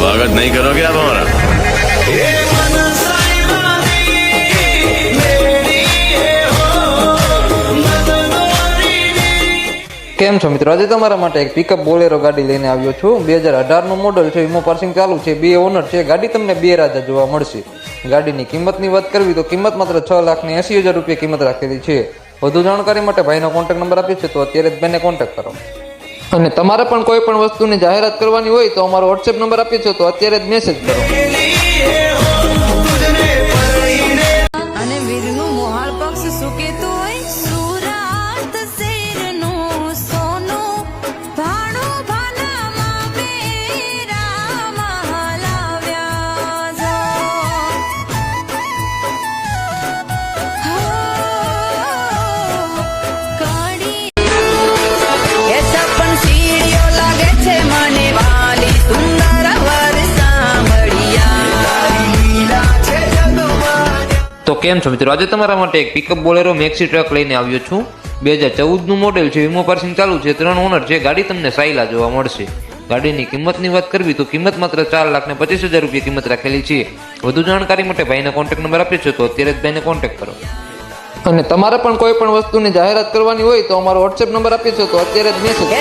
स्वागत नहीं करोगे आप हमारा? કેમ છો મિત્રો? આજે તમારા માટે એક પિકઅપ બોલેરો ગાડી લઈને આવ્યો છું. 2018 નું મોડલ છે, વીમો પાર્સિંગ ચાલુ છે, 2 ઓનર છે. ગાડી તમને 2 રાજા જોવા મળશે. ગાડીની કિંમતની વાત કરવી તો કિંમત માત્ર 6,80,000 રૂપિયા કિંમત રાખેલી છે. વધુ જાણકારી માટે ભાઈનો કોન્ટેક્ટ નંબર આપ્યો છે, તો અત્યારે જ ભાઈને કોન્ટેક્ટ કરો. અને તમારે પણ કોઈ પણ વસ્તુની જાહેરાત કરવાની હોય તો અમારો વોટ્સએપ નંબર આપ્યો છે, તો અત્યારે જ મેસેજ કરો. અને વીરનું મોહાળ પક્ષ સુકેતો હોય સુરાત શેરનું સોનું ભાણું ભાનામાં મેરા મહાલાવ્યા જો કાળી એ સપન સીડીઓ લાગે છે મને વાલી સુંદર વર સાંભળિયા. તો કેમ છો મિત્રો? આજે તમારા માટે એક પિકઅપ બોલેરો મેક્સી ટ્રક લઈને આવ્યો છું. 2014 નું મોડેલ છે, વીમો પાર્સિંગ ચાલુ છે, 3 ઓનર છે. ગાડી તમને સાયલા જોવા મળશે. ગાડીની કિંમતની વાત કરવી તો કિંમત માત્ર 4,25,000 રૂપિયા કિંમત રાખેલી છે. વધુ જાણકારી માટે ભાઈનો કોન્ટેક્ટ નંબર આપ્યો છે, તો અત્યારે જ ભાઈને કોન્ટેક્ટ કરો. અને તમારે પણ કોઈ પણ વસ્તુની જાહેરાત કરવાની હોય તો અમારો વોટ્સએપ નંબર આપ્યો છે, તો અત્યારે જ મેસેજ કરો.